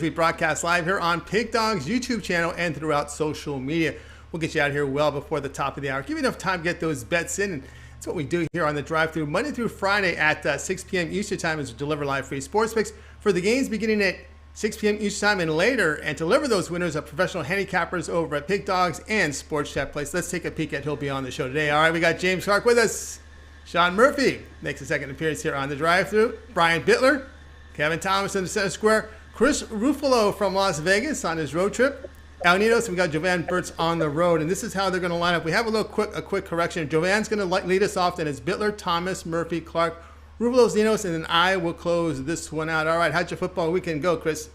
We broadcast live here on Pig Dawgz YouTube channel and throughout social media. We'll get you out here well before the top of the hour. Give you enough time to get those bets in. And that's what we do here on the drive-thru. Monday through Friday at 6 p.m. Eastern Time is to deliver live free sports picks for the games beginning at 6 p.m. Eastern Time and later, and to deliver those winners of professional handicappers over at Pig Dawgz and Sports Chat Place. Let's take a peek at who'll be on the show today. All right, we got James Clark with us. Sean Murphy makes a second appearance here on the drive-thru. Brian Bitler, Kevin Thomas in the center square. Chris Ruffolo from Las Vegas on his road trip. Ninos, and we got Jovan Burts on the road, and this is how they're going to line up. We have a quick correction. Jovan's going to lead us off, then it's Bitler, Thomas, Murphy, Clark, Ruffolo's Ninos, and then I will close this one out. All right, how'd your football weekend go, Chris?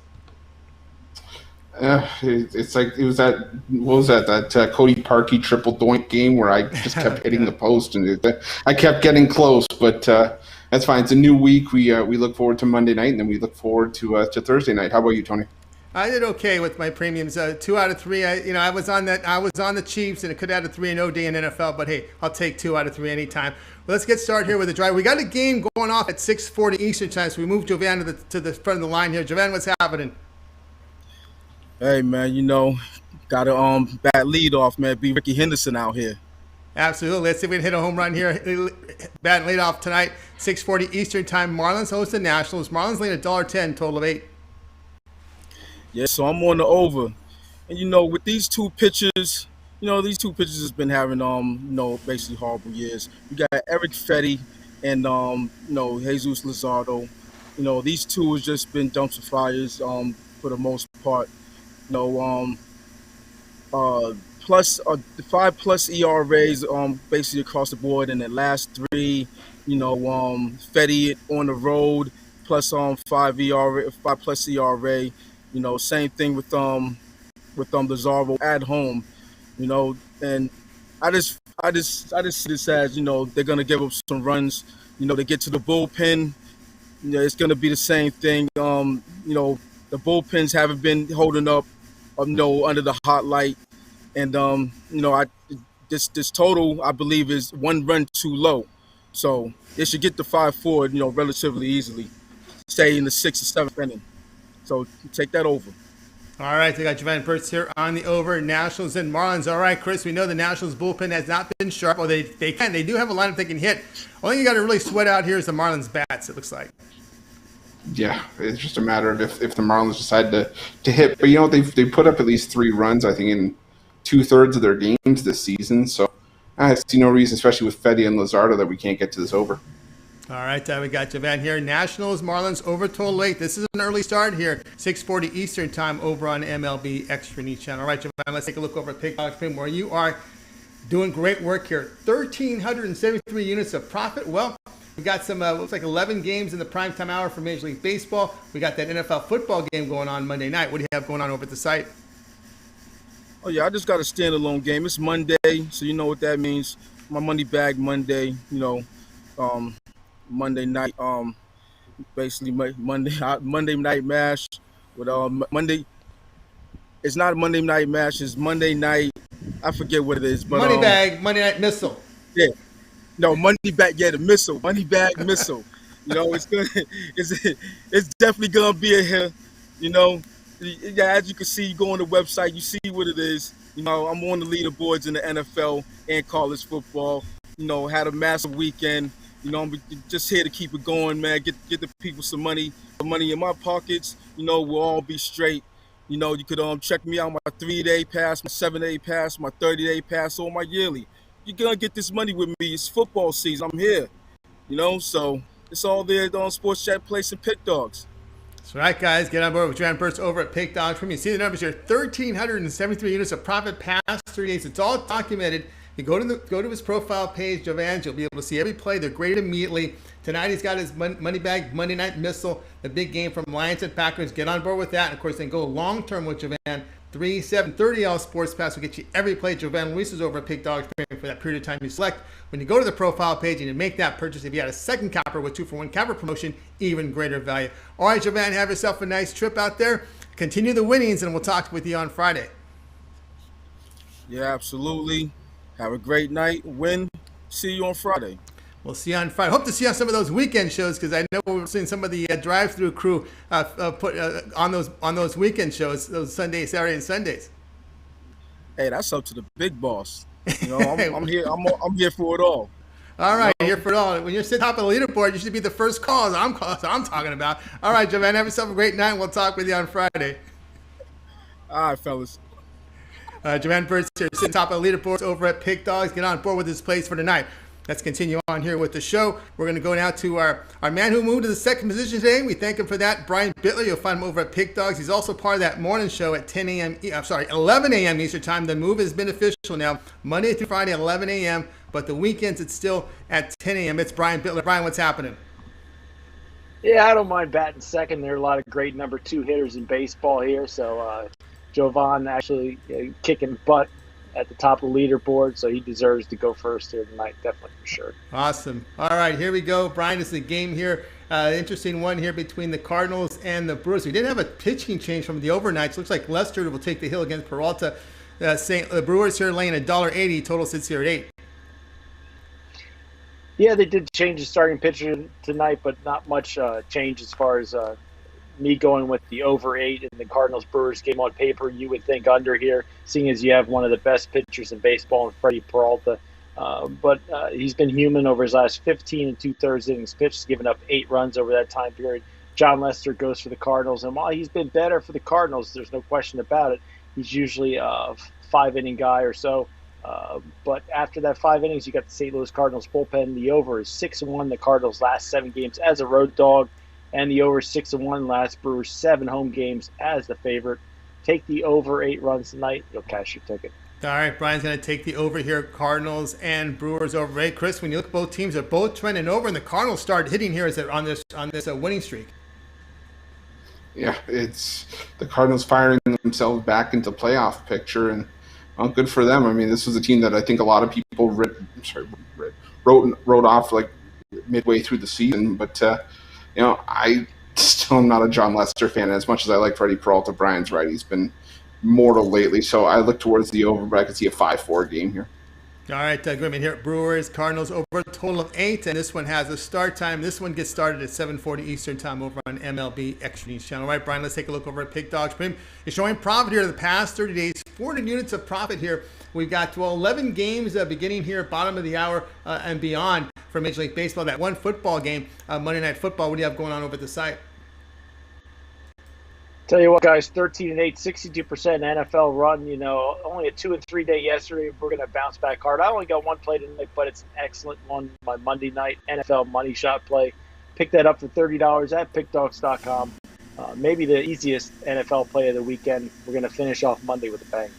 It's like it was that. What was that? That Cody Parkey triple doink game where I just kept hitting the post and I kept getting close, but that's fine. It's a new week. We look forward to Monday night, and then we look forward to Thursday night. How about you, Tony? I did okay with my premiums. 2 out of 3. I was on that. I was on the Chiefs, and it could have had a 3-0 day in NFL. But hey, I'll take 2 out of 3 anytime. Well, let's get started here with the drive. We got a game going off at 6:40 Eastern Time, so we moved Jovan to the front of the line here. Jovan, what's happening? Hey man, got a bad lead off, man. Be Ricky Henderson out here. Absolutely. Let's see if we can hit a home run here. Bat lead off tonight, 6:40 Eastern Time. Marlins host the Nationals. Marlins lead $1.10, total of 8. Yeah, so I'm on the over. And with these two pitchers, these two pitchers has been having basically horrible years. We got Eric Fetty and Jesus Luzardo. These two has just been dumpster fires for the most part. Plus the 5+ ERAs basically across the board in the last 3. Fetty on the road plus 5+ ERA. Same thing with Luzardo at home. And I just see this as they're gonna give up some runs. They get to the bullpen. It's gonna be the same thing. The bullpens haven't been holding up. Under the hot light, and this total I believe is 1 run too low, so they should get the 5-4, relatively easily, say in the 6th or 7th inning. So take that over. All right, we got Jovan Burts here on the over. Nationals and Marlins. All right, Chris, we know the Nationals bullpen has not been sharp. Well, they do have a lineup they can hit. Only thing you got to really sweat out here is the Marlins bats. It looks like. Yeah, it's just a matter of if the Marlins decide to hit. But they put up at least 3 runs, I think, in 2/3 of their games this season. So I see no reason, especially with Fetty and Luzardo, that we can't get to this over. All right, we got Jovan here. Nationals, Marlins, over total 8. This is an early start here, 6:40 Eastern Time over on MLB Extra News Channel. All right, Jovan, let's take a look over at Pig Dawgz, where you are doing great work here. 1,373 units of profit. Well, we got some, looks like 11 games in the primetime hour for Major League Baseball. We got that NFL football game going on Monday night. What do you have going on over at the site? Oh, yeah, I just got a standalone game. It's Monday, so you know what that means. My money bag Monday, Monday night, basically Monday night mash with Monday. It's not a Monday night mash. It's Monday night. I forget what it is, but money bag, Monday night missile. Yeah. No, money bag, yeah, the missile, money bag missile. It's good. It's definitely gonna be a hit. Yeah, as you can see, you go on the website, you see what it is. I'm on the leaderboards in the NFL and college football. Had a massive weekend. I'm just here to keep it going, man. Get the people some money in my pockets. We'll all be straight. You could check me out, my 3-day pass, my 7-day pass, my 30-day pass, or my yearly. You're going to get this money with me. It's football season. I'm here. So it's all there on Sports Chat Place and Pig Dawgz. That's right, guys. Get on board with Jovan Burts over at Pig Dawgz. You see the numbers here. 1,373 units of profit past 3 days. It's all documented. You go to his profile page, Jovan's. You'll be able to see every play. They're graded immediately. Tonight he's got his money bag, Monday night missile, the big game from Lions and Packers. Get on board with that. And, of course, then go long-term with Jovan. 3/7/30 all sports pass will get you every play. Jovan Luis is over at Pig Dawgz for that period of time you select. When you go to the profile page and you make that purchase, if you had a second capper with 2-for-1 capper promotion, even greater value. All right, Jovan, have yourself a nice trip out there. Continue the winnings, and we'll talk with you on Friday. Yeah, absolutely. Have a great night. Win. See you on Friday. We'll see you on Friday. Hope to see you on some of those weekend shows because I know we're seeing some of the drive-through crew put on those weekend shows, those Sundays, Saturday, and Sundays. Hey, that's up to the big boss. You know, I'm here. I'm here for it all. All right, here for it all. When you're sitting top of the leaderboard, you should be the first call. I'm talking about. All right, Jovan, have yourself a great night. We'll talk with you on Friday. All right, fellas. Jovan Burts here, sitting top of the leaderboards over at Pick Dawgz. Get on board with this place for tonight. Let's continue on here with the show. We're going to go now to our man who moved to the second position today. We thank him for that, Brian Bitler. You'll find him over at Pick Dawgz. He's also part of that morning show at 11 a.m. Eastern time. The move has been official now, Monday through Friday, 11 a.m., but the weekends it's still at 10 a.m. It's Brian Bitler. Brian, what's happening? Yeah, I don't mind batting second. There are a lot of great number 2 hitters in baseball here, so Jovan actually kicking butt at the top of the leaderboard, so he deserves to go first here tonight, definitely for sure. Awesome. All right, here we go. Brian, it's the game here. Interesting one here between the Cardinals and the Brewers. We didn't have a pitching change from the overnights. Looks like Lester will take the hill against Peralta. The Brewers here laying $1.80. Total sits here at 8. Yeah, they did change the starting pitcher tonight, but not much change as far as me going with the over 8 in the Cardinals-Brewers game. On paper, you would think under here, seeing as you have one of the best pitchers in baseball in Freddie Peralta. But he's been human over his last 15 and 2/3 innings pitched. He's given up 8 runs over that time period. John Lester goes for the Cardinals, and while he's been better for the Cardinals, there's no question about it, he's usually a 5-inning guy or so. But after that 5 innings, you got the St. Louis Cardinals bullpen. The over is 6-1 the Cardinals' last 7 games as a road dog. And the over 6-1 last Brewers 7 home games as the favorite. Take the over 8 runs tonight. You'll cash your ticket. All right, Brian's going to take the over here. Cardinals and Brewers over 8. Chris, when you look at both teams, they're both trending over, and the Cardinals start hitting here on this winning streak. Yeah, it's the Cardinals firing themselves back into playoff picture, and well, good for them. I mean, this was a team that I think a lot of people wrote off like midway through the season, but. I still am not a John Lester fan. As much as I like Freddie Peralta, Brian's right. He's been mortal lately. So I look towards the over, but I could see a 5-4 game here. All right, Goodman here. Brewers, Cardinals over a total of 8. And this one has a start time. This one gets started at 7:40 Eastern time over on MLB Extra News Channel. All right, Brian, let's take a look over at Pick Dawgz. Premium is showing profit here the past 30 days. 400 units of profit here. We've got 11 games beginning here, bottom of the hour and beyond for Major League Baseball. That one football game, Monday Night Football. What do you have going on over at the site? Tell you what, guys, 13-8, 62% NFL run. Only a 2 and 3 day yesterday. We're going to bounce back hard. I only got one play tonight, but it's an excellent one. My Monday night NFL money shot play. Pick that up for $30 at pickdawgz.com. Maybe the easiest NFL play of the weekend. We're going to finish off Monday with a bang.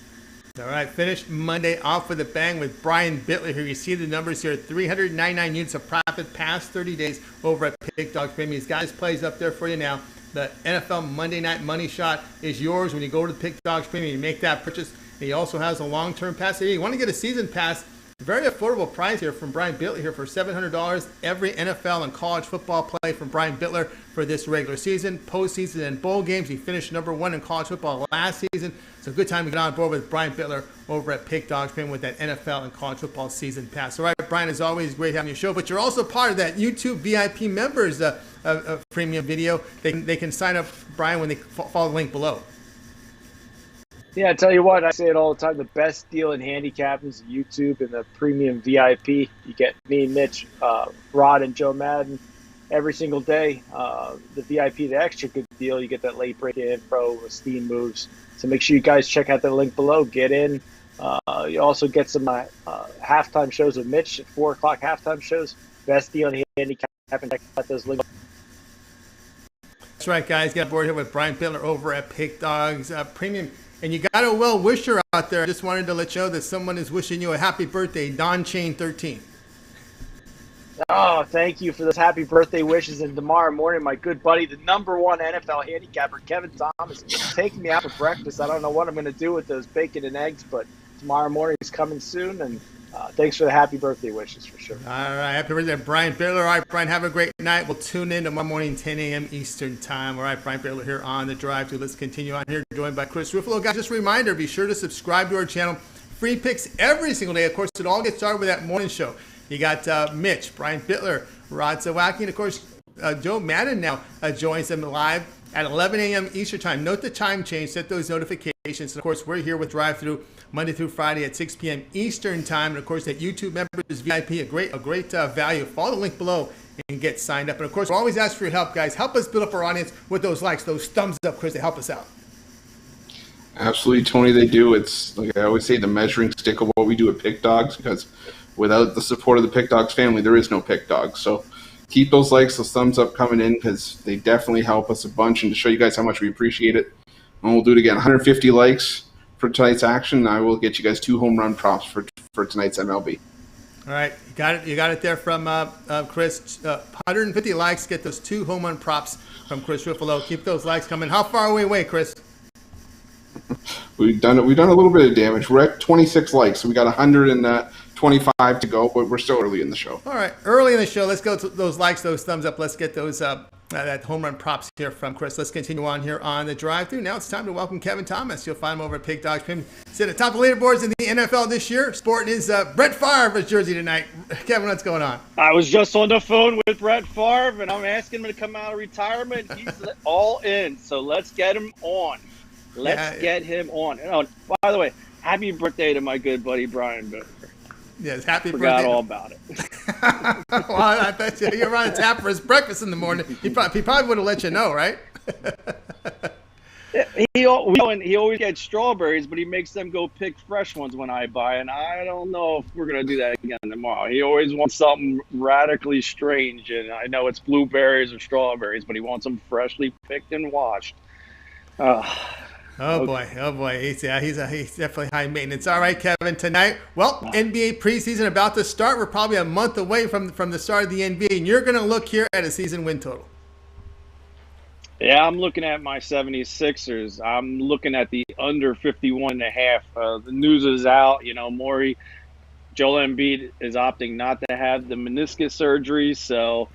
All right, finish Monday off with a bang with Brian Bitler here. You see the numbers here, 399 units of profit past 30 days over at Pick Dawgz Premium. He's got his plays up there for you now. The NFL Monday Night Money Shot is yours when you go to the Pick Dawgz Premium. You make that purchase. And he also has a long-term pass. If you want to get a season pass, very affordable price here from Brian Bitler here for $700. Every NFL and college football play from Brian Bitler for this regular season, postseason, and bowl games. He finished number 1 in college football last season. So good time to get on board with Brian Bitler over at Pick Dawgz Premium with that NFL and college football season pass. All right, Brian, as always, great having your show. But you're also part of that YouTube VIP members premium video. They can sign up, Brian, when they follow the link below. Yeah, I tell you what, I say it all the time. The best deal in handicapping is YouTube and the premium VIP. You get me, Mitch, Rod, and Joe Madden every single day. The VIP, the extra good deal, you get that late break info, steam moves. So make sure you guys check out the link below. Get in. You also get some halftime shows with Mitch at 4 o'clock halftime shows. Best deal in handicapping. Check out those links. That's right, guys. Get on board here with Brian Bitler over at Pick Dawgz Premium. And you got a well-wisher out there. I just wanted to let you know that someone is wishing you a happy birthday, Don Chain 13. Oh, thank you for those happy birthday wishes. And tomorrow morning, my good buddy, the #1 NFL handicapper, Kevin Thomas, is taking me out for breakfast. I don't know what I'm going to do with those bacon and eggs, but tomorrow morning is coming soon. And thanks for the happy birthday wishes for sure. All right. Happy birthday, Brian Bitler. All right, Brian, have a great night. We'll tune in tomorrow morning, 10 a.m. Eastern time. All right, Brian Bitler here on The Drive. Let's continue on here, joined by Chris Ruffolo. Guys, just a reminder, be sure to subscribe to our channel. Free picks every single day. Of course, it all gets started with that morning show. You got Mitch, Brian Bitler, Rod Zawacki, and of course, Joe Madden now joins them live at 11 a.m. Eastern Time. Note the time change, set those notifications. And of course, we're here with Drive Thru Monday through Friday at 6 p.m. Eastern Time. And of course, that YouTube members VIP, a great value. Follow the link below and get signed up. And of course, we always ask for your help, guys. Help us build up our audience with those likes, those thumbs up, Chris, to help us out. Absolutely, Tony, they do. It's like I always say, the measuring stick of what we do at Pick Dawgz, because without the support of the Pick Dawgz family, there is no Pick Dawgz. So keep those likes, those thumbs up coming in, because they definitely help us a bunch. And to show you guys how much we appreciate it, and we'll do it again. 150 likes for tonight's action, and I will get you guys 2 home run props for tonight's MLB. All right, you got it. You got it there from Chris. 150 likes, get those 2 home run props from Chris Ruffolo. Keep those likes coming. How far away, Chris? We've done a little bit of damage. We're at 26 likes, so we got 125 to go, but we're still early in the show. All right, early in the show. Let's go to those likes, those thumbs up. Let's get those that home run props here from Chris. Let's continue on here on the Drive Thru. Now it's time to welcome Kevin Thomas. You'll find him over at Pick Dawgz. Him sitting at the top of the leaderboards in the NFL this year, sporting his Brett Favre jersey tonight. Kevin, what's going on? I was just on the phone with Brett Favre, and I'm asking him to come out of retirement. He's all in, so let's get him on. Let's get him on. Oh, by the way, happy birthday to my good buddy Brian Bitler. Yes, happy Forgot birthday. all about it. Well, I bet you're on tap for his breakfast in the morning. He probably would have let you know, right? He always gets strawberries, but he makes them go pick fresh ones when I buy, and I don't know if we're going to do that again tomorrow. He always wants something radically strange, and I know it's blueberries or strawberries, but he wants them freshly picked and washed. Oh boy. He's definitely high maintenance. All right, Kevin, tonight, well, NBA preseason about to start. We're probably a month away from the start of the NBA, and you're going to look here at a season win total. Yeah, I'm looking at my 76ers. I'm looking at the under 51.5. The news is out. Joel Embiid is opting not to have the meniscus surgery, so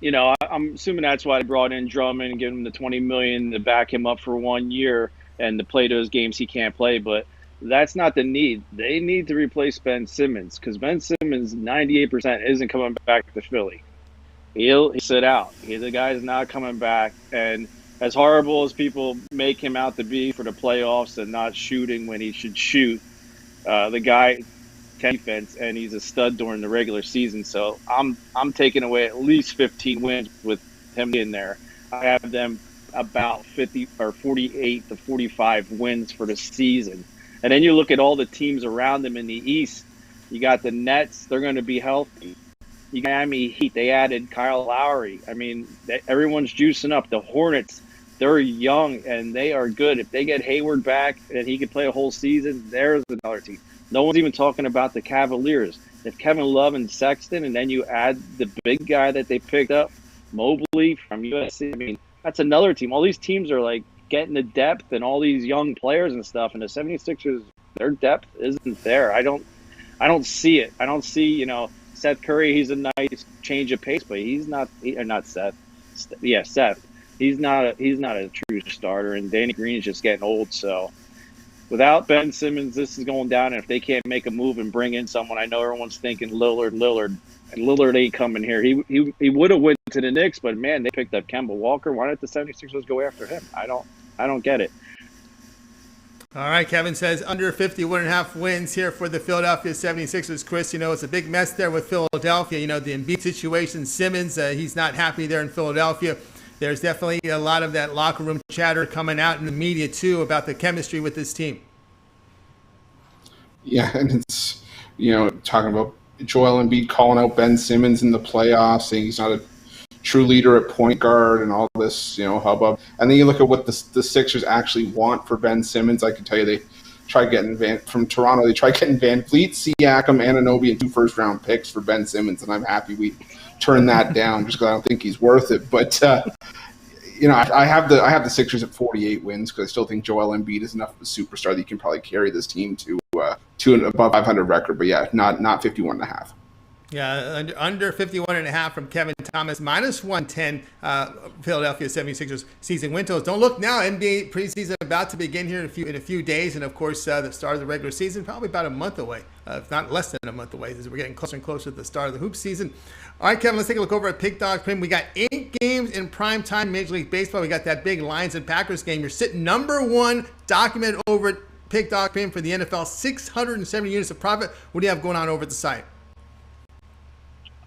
I'm assuming that's why they brought in Drummond and gave him the $20 million to back him up for 1 year and to play those games he can't play. But that's not the need. They need to replace Ben Simmons, because Ben Simmons 98% isn't coming back to Philly. He'll sit out. The guy's not coming back. And as horrible as people make him out to be for the playoffs and not shooting when he should shoot, the guy can defense, and he's a stud during the regular season. So I'm taking away at least 15 wins with him in there. I have them about 50 or 48 to 45 wins for the season. And then you look at all the teams around them in the East. You got the Nets. They're going to be healthy. You got Miami Heat. They added Kyle Lowry. I mean, everyone's juicing up. The Hornets, they're young, and they are good. If they get Hayward back and he could play a whole season, there's another team. No one's even talking about the Cavaliers. If Kevin Love and Sexton, and then you add the big guy that they picked up, Mobley from USC, I mean, that's another team. All these teams are like getting the depth and all these young players and stuff, and the 76ers, their depth isn't there. I don't see it. I don't see, Seth Curry, he's a nice change of pace, but he's not Seth. Yeah, Seth. He's not a true starter, and Danny Green is just getting old. So without Ben Simmons, this is going down. And if they can't make a move and bring in someone, I know everyone's thinking Lillard, and Lillard ain't coming here. He would have went to the Knicks, but man, they picked up Kemba Walker. Why didn't the 76ers go after him? I don't get it. All right, Kevin says under 51.5 wins here for the Philadelphia 76ers. Chris, it's a big mess there with Philadelphia. The Embiid situation, Simmons, he's not happy there in Philadelphia. There's definitely a lot of that locker room chatter coming out in the media, too, about the chemistry with this team. Yeah, and it's, talking about Joel Embiid calling out Ben Simmons in the playoffs, saying he's not a true leader at point guard and all this, hubbub. And then you look at what the Sixers actually want for Ben Simmons. I can tell you they tried getting from Toronto. They tried getting Van Vliet, Siakam, Anunoby, and 2 first-round picks for Ben Simmons, and I'm happy we turned that down just because I don't think he's worth it. But I have the Sixers at 48 wins because I still think Joel Embiid is enough of a superstar that he can probably carry this team to an above 500 record. But yeah, not 51.5. Yeah, under 51.5 from Kevin Thomas, minus 110, Philadelphia 76ers season win totals. Don't look now, NBA preseason about to begin here in a few days, and of course the start of the regular season probably about a month away, if not less than a month away, as we're getting closer and closer to the start of the hoop season. All right, Kevin, let's take a look over at Pick Dawgz Premium. We got 8 games in prime time Major League Baseball. We got that big Lions and Packers game. You're sitting number 1, documented over at Pick Dawgz Premium for the NFL, 670 units of profit. What do you have going on over at the site?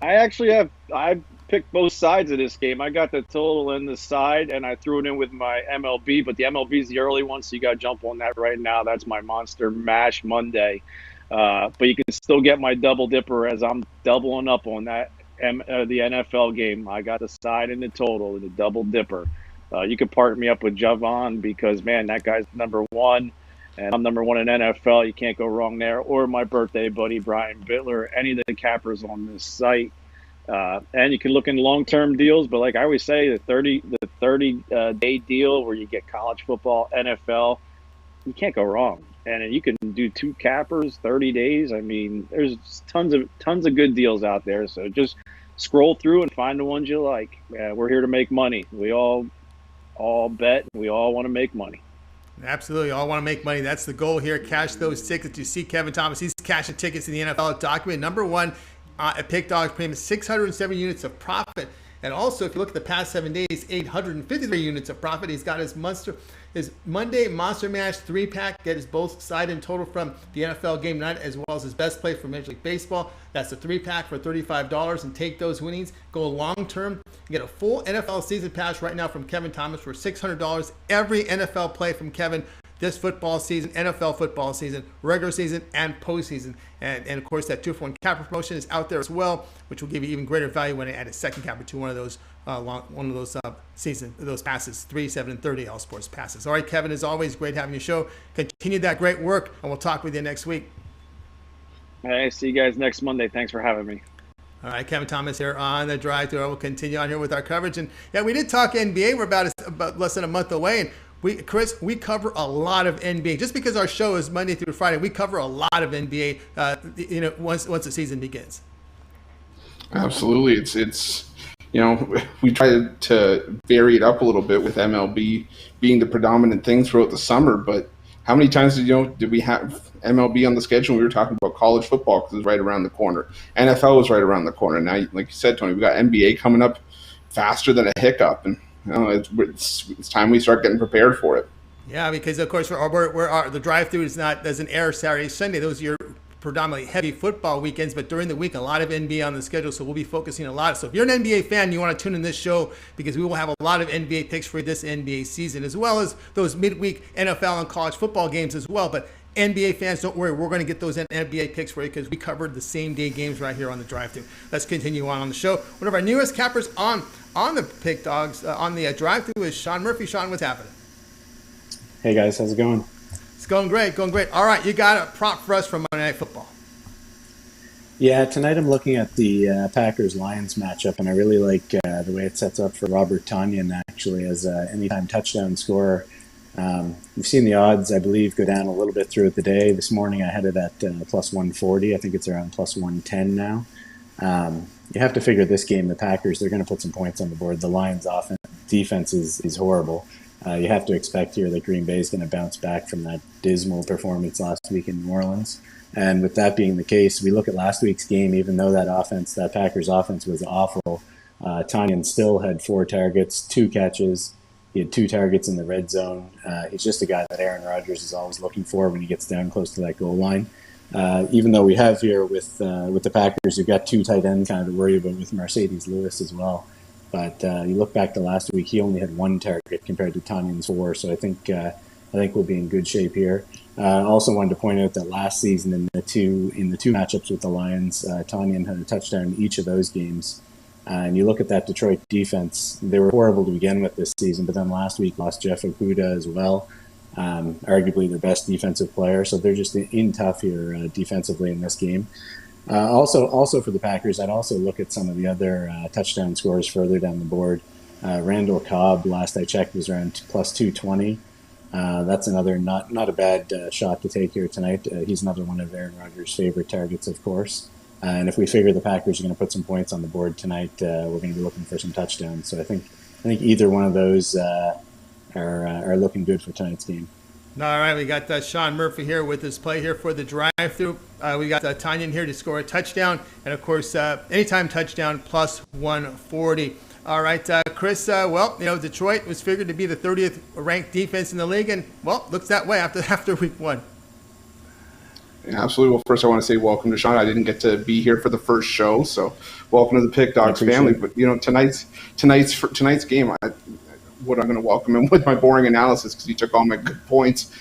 I picked both sides of this game. I got the total in the side, and I threw it in with my MLB, but the MLB is the early one, so you got to jump on that right now. That's my Monster Mash Monday. But you can still get my double dipper as I'm doubling up on that the NFL game. I got the side and the total and the double dipper. You can partner me up with Jovan because, man, that guy's number 1. And I'm number 1 in NFL. You can't go wrong there. Or my birthday buddy, Brian Bitler, any of the cappers on this site. And you can look in long-term deals. But like I always say, the 30-day deal where you get college football, NFL, you can't go wrong. And you can do 2 cappers, 30 days. I mean, there's tons of good deals out there. So just scroll through and find the ones you like. We're here to make money. We all bet. We all want to make money. Absolutely. All want to make money. That's the goal here. Cash those tickets. You see Kevin Thomas. He's cashing tickets in the NFL. Document number 1 at Pick Dawgz Premium, 670 units of profit. And also, if you look at the past 7 days, 853 units of profit. He's got his Monday Monster Mash 3-pack. Get his both side and total from the NFL game night, as well as his best play for Major League Baseball. That's a 3-pack for $35, and take those winnings. Go long-term. You get a full NFL season pass right now from Kevin Thomas for $600. Every NFL play from Kevin this football season, NFL football season, regular season, and postseason. And of course, that 2-for-1 capper promotion is out there as well, which will give you even greater value when you add a second capper to one of those those passes, 3, 7, and 30 all sports passes. All right, Kevin, as always, great having you show. Continue that great work, and we'll talk with you next week. Hey, see you guys next Monday. Thanks for having me. All right, Kevin Thomas here on the drive through. We'll continue on here with our coverage. And yeah, we did talk NBA. We're about less than a month away. And we cover a lot of NBA. Just because our show is Monday through Friday, we cover a lot of NBA. Once the season begins. Absolutely, it's we try to vary it up a little bit with MLB being the predominant thing throughout the summer. But how many times did we have MLB on the schedule? We were talking about college football because it's right around the corner. NFL was right around the corner. Now, like you said, Tony, we got NBA coming up faster than a hiccup, and it's time we start getting prepared for it. Yeah, because of course the drive-through doesn't air Saturday, Sunday. Those are your predominantly heavy football weekends, but during the week, a lot of NBA on the schedule, so we'll be focusing a lot. So if you're an NBA fan, you want to tune in this show because we will have a lot of NBA picks for this NBA season, as well as those midweek NFL and college football games as well. But NBA fans, don't worry, we're going to get those NBA picks for you because we covered the same day games right here on the drive-thru. Let's continue on the show. One of our newest cappers on the Pick Dawgz on the drive-thru is Sean Murphy. Sean, what's happening? Hey guys, how's it going? It's going great. All right, you got a prop for us from Monday Night Football. Yeah, tonight I'm looking at the Packers-Lions matchup, and I really like the way it sets up for Robert Tonyan, actually, as an anytime touchdown scorer. We've seen the odds, I believe, go down a little bit throughout the day. This morning I had it at plus 140. I think it's around plus 110 now. You have to figure this game, the Packers, they're going to put some points on the board. The Lions' defense is horrible. You have to expect here that Green Bay is going to bounce back from that dismal performance last week in New Orleans. And with that being the case, we look at last week's game, even though that Packers offense was awful, Tonyan still had 4 targets, 2 catches. He had 2 targets in the red zone. He's just a guy that Aaron Rodgers is always looking for when he gets down close to that goal line. Even though we have here with the Packers, you've got 2 tight ends kind of to worry about with Mercedes Lewis as well. But you look back to last week, he only had 1 target compared to Tonyan's 4. So I think we'll be in good shape here. Also wanted to point out that last season in the two matchups with the Lions, Tonyan had a touchdown in each of those games. And you look at that Detroit defense, they were horrible to begin with this season, but then last week lost Jeff Okudah as well, arguably their best defensive player. So they're just in tough here defensively in this game. Also for the Packers, I'd also look at some of the other touchdown scores further down the board. Randall Cobb, last I checked, was around plus 220. That's another not a bad shot to take here tonight. He's another one of Aaron Rodgers' favorite targets, of course. And if we figure the Packers are going to put some points on the board tonight, we're going to be looking for some touchdowns. So I think either one of those are looking good for tonight's game. All right, we got Sean Murphy here with his play here for the drive-through. We got Tanyan here to score a touchdown, and of course, anytime touchdown plus 140. All right, Chris. Detroit was figured to be the 30th ranked defense in the league, and looks that way after week 1. Yeah, absolutely. Well, first I want to say welcome to Sean. I didn't get to be here for the first show, so welcome to the Pick Dawgz family. But tonight's game, I'm going to welcome him with my boring analysis because he took all my good points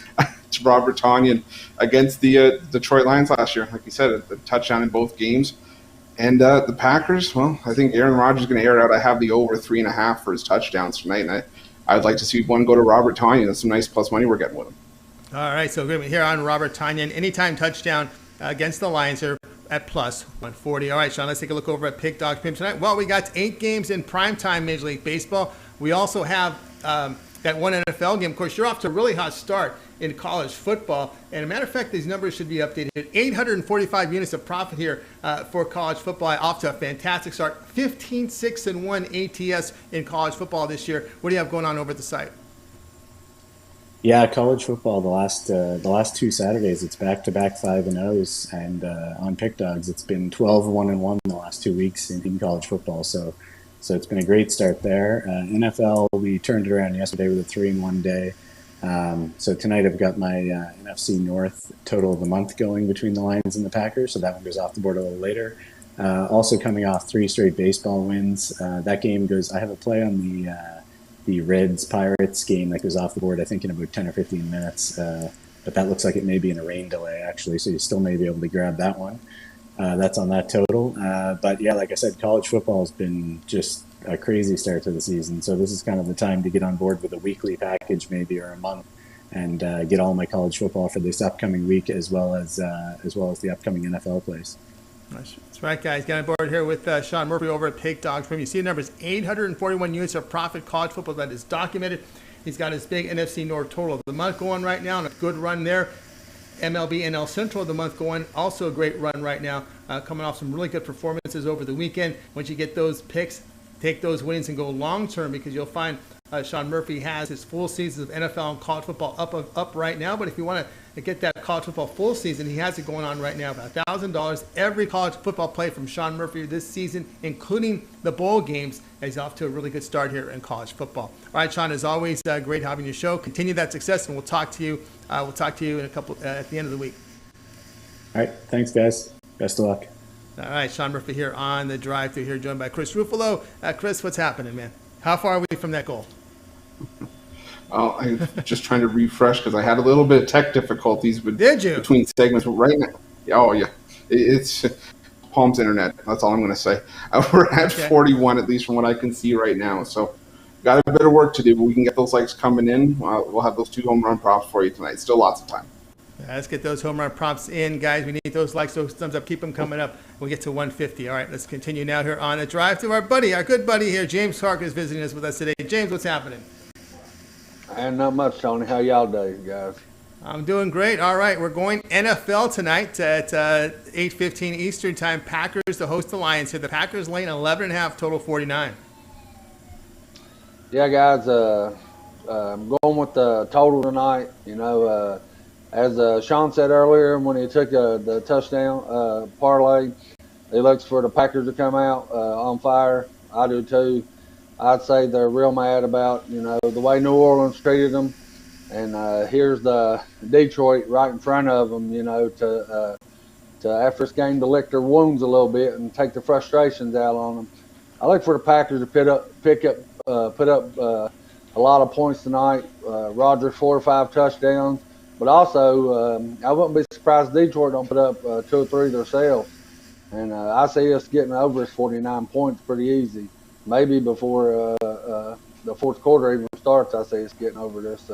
to Robert Tonyan against the Detroit Lions last year. Like you said, a touchdown in both games. And the Packers, well, I think Aaron Rodgers is going to air it out. I have the over 3.5 for his touchdowns tonight, and I'd like to see one go to Robert Tonyan. That's some nice plus money we're getting with him. All right, so we're here on Robert Tonyan. Anytime touchdown against the Lions here at plus 140. All right, Sean, let's take a look over at Pick Dawgz Pimp tonight. Well, we got 8 games in primetime Major League Baseball. We also have that one NFL game. Of course, you're off to a really hot start in college football. And as a matter of fact, these numbers should be updated. 845 units of profit here for college football. Off to a fantastic start. 15-6-1 ATS in college football this year. What do you have going on over at the site? Yeah, college football. The last 2 Saturdays, it's back-to-back 5-0s, and on Pick Dawgz, it's been 12-1-1 the last 2 weeks in college football. So it's been a great start there. NFL, we turned it around yesterday with a 3-1 day. So tonight I've got my NFC North total of the month going between the Lions and the Packers. So that one goes off the board a little later. Also coming off 3 straight baseball wins. That game goes. I have a play on the Reds-Pirates game that goes off the board, I think, in about 10 or 15 minutes. But that looks like it may be in a rain delay, actually, so you still may be able to grab that one. That's on that total. But, yeah, like I said, college football has been just a crazy start to the season. So this is kind of the time to get on board with a weekly package maybe or a month and get all my college football for this upcoming week as well as the upcoming NFL plays. That's right, guys. Got on board here with Sean Murphy over at Pick Dawgz. You see the numbers, 841 units of profit college football that is documented. He's got his big NFC North total of the month going right now, and a good run there. MLB NL Central of the month going, also a great run right now, coming off some really good performances over the weekend. Once you get those picks, take those wins and go long-term, because you'll find Sean Murphy has his full seasons of NFL and college football up right now. But if you want to get that college football full season, he has it going on right now, about $1,000 every college football play from Sean Murphy this season, including the bowl games. He's off to a really good start here in college football. All right, Sean, as always, great having your show. Continue that success, and we'll talk to you. In a couple at the end of the week. All right, thanks, guys. Best of luck. All right, Sean Murphy here on the drive-thru here, joined by Chris Ruffolo. Chris, what's happening, man? How far are we from that goal? Oh, I'm just trying to refresh because I had a little bit of tech difficulties between segments. But right now, it's Palm's internet. That's all I'm going to say. We're at 41, at least from what I can see right now. So got a bit of work to do, but we can get those likes coming in. We'll have those 2 home run props for you tonight. Still lots of time. Let's get those home run props in, guys. We need those likes, those thumbs up. Keep them coming up. We'll get to 150. All right, let's continue now here on a drive to our good buddy here, James Clark, is visiting us with us today. James, what's happening? And not much, Tony. How y'all doing, guys? I'm doing great. All right, we're going NFL tonight at 8:15 Eastern time. Packers to host the Lions here. The Packers laying 11.5, total 49. Yeah, guys. I'm going with the total tonight. As Sean said earlier, when he took the touchdown parlay, he looks for the Packers to come out on fire. I do too. I'd say they're real mad about the way New Orleans treated them, and here's the Detroit right in front of them. To after this game to lick their wounds a little bit and take the frustrations out on them. I look for the Packers to put up a lot of points tonight. Rodgers 4 or 5 touchdowns. But also, I wouldn't be surprised if Detroit don't put up 2 or 3 themselves. And I see us getting over his 49 points pretty easy. Maybe before the fourth quarter even starts, I see us getting over this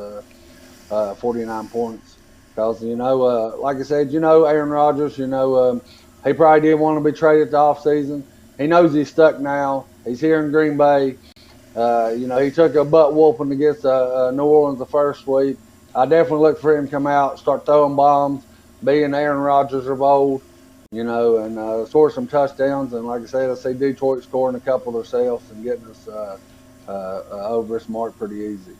49 points. Because, like I said, Aaron Rodgers, he probably didn't want to be traded at the offseason. He knows he's stuck now. He's here in Green Bay. He took a butt whooping against New Orleans the first week. I definitely look for him to come out, start throwing bombs, being Aaron Rodgers of old. and score some touchdowns. And like I said, I see Detroit scoring a couple themselves and getting us over this mark pretty easy.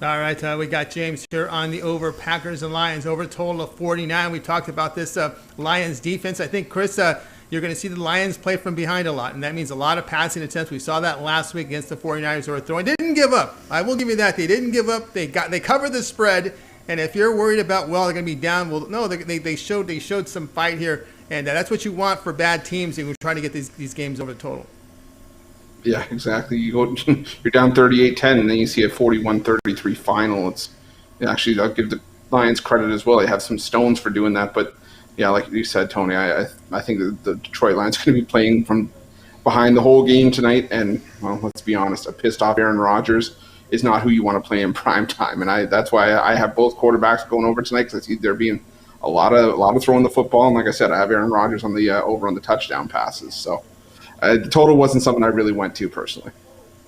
All right, we got James here on the over Packers and Lions, over total of 49. We talked about this Lions defense. I think, Chris, you're going to see the Lions play from behind a lot, and that means a lot of passing attempts. We saw that last week against the 49ers who were throwing. They didn't give up. I will give you that. They didn't give up. They covered the spread, and if you're worried about, well, they're going to be down, well, no, they showed some fight here, and that's what you want for bad teams who are trying to get these games over the total. Yeah, exactly. You're down 38-10, and then you see a 41-33 final. Actually, I'll give the Lions credit as well. They have some stones for doing that, but yeah, like you said, Tony, I think that the Detroit Lions are going to be playing from behind the whole game tonight. And well, let's be honest, a pissed off Aaron Rodgers is not who you want to play in prime time, and that's why I have both quarterbacks going over tonight, because I see there being a lot of throwing the football, and like I said, I have Aaron Rodgers on the over on the touchdown passes, so. The total wasn't something I really went to personally.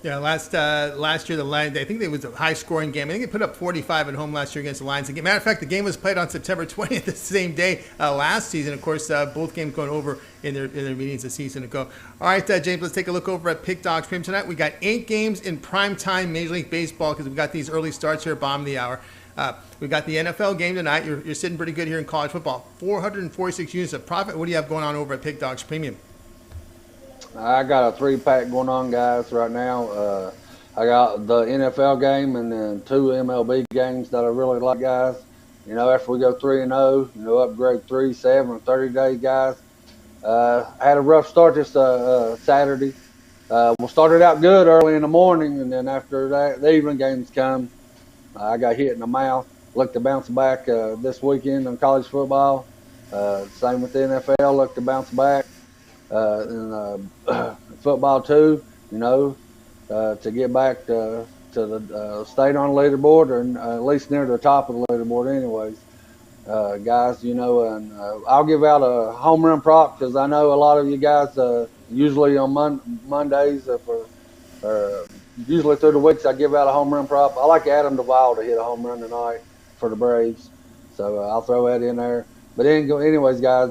Yeah, last year the Lions, I think it was a high-scoring game. I think they put up 45 at home last year against the Lions. Matter of fact, the game was played on September 20th, the same day last season. Of course, both games going over in their meetings a season ago. All right, James, let's take a look over at Pick Dawgz Premium tonight. We got 8 games in primetime Major League Baseball because we got these early starts here, bottom of the hour. We got the NFL game tonight. You're sitting pretty good here in college football. 446 units of profit. What do you have going on over at Pick Dawgz Premium? I got a 3-pack going on, guys, right now. I got the NFL game and then 2 MLB games that I really like, guys. After we go 3-0, upgrade 3, 7, 30 days, guys. I had a rough start this Saturday. We started out good early in the morning, and then after that, the evening games come. I got hit in the mouth. Looked to bounce back this weekend in college football. Same with the NFL. Looked to bounce back. And football too, to get back to the state on the leaderboard, or at least near the top of the leaderboard anyways. Guys, and I'll give out a home run prop because I know a lot of you guys usually on Mondays or usually through the weeks I give out a home run prop. I like Adam Duvall to hit a home run tonight for the Braves, so I'll throw that in there. But anyways, guys,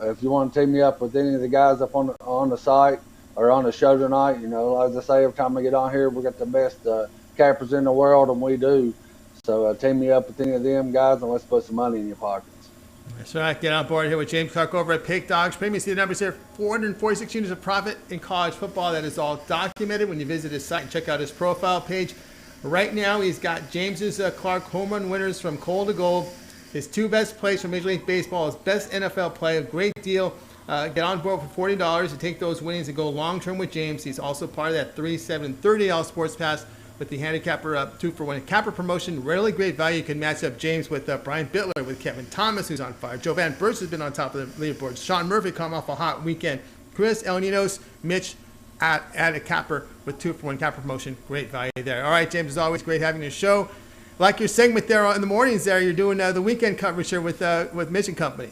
if you want to team me up with any of the guys up on the site or on the show tonight, as I say, every time I get on here, we got the best cappers in the world, and we do. So team me up with any of them guys, and let's put some money in your pockets. That's right. Get on board here with James Clark over at Pick Dawgz Premium. See the numbers here, 446 units of profit in college football. That is all documented when you visit his site and check out his profile page. Right now, he's got James's Clark home run winners from coal to gold. His 2 best plays from Major League Baseball, his best NFL play, a great deal. Get on board for $40 to take those winnings and go long-term with James. He's also part of that 3, 7, $30 sports pass with the Handicapper 2-for-1 capper promotion. Really great value. You can match up James with Brian Bitler, with Kevin Thomas, who's on fire. Jovan Burts has been on top of the leaderboard. Sean Murphy coming off a hot weekend. Chris, Ninos, Mitch at a capper with 2-for-1 capper promotion. Great value there. All right, James, as always, great having your show. Like your segment there in the mornings there, you're doing the weekend coverage here with Mitch and Company.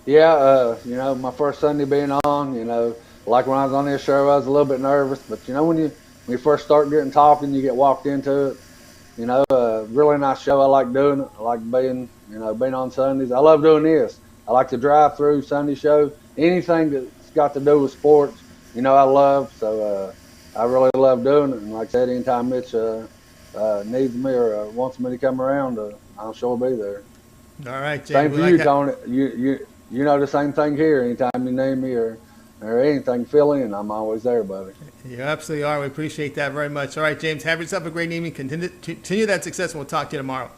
Yeah, my first Sunday being on, like when I was on this show, I was a little bit nervous. But, when you first start getting talking, you get walked into it. Really nice show. I like doing it. I like being on Sundays. I love doing this. I like the drive-through Sunday show. Anything that's got to do with sports, I love. So I really love doing it. And like I said, anytime Mitch needs me or wants me to come around, I'll sure be there. All right, James. Same for you, Tony. You know the same thing here. Anytime you need me or anything, fill in. I'm always there, buddy. You absolutely are. We appreciate that very much. All right, James, have yourself a great evening. Continue that success, and we'll talk to you tomorrow.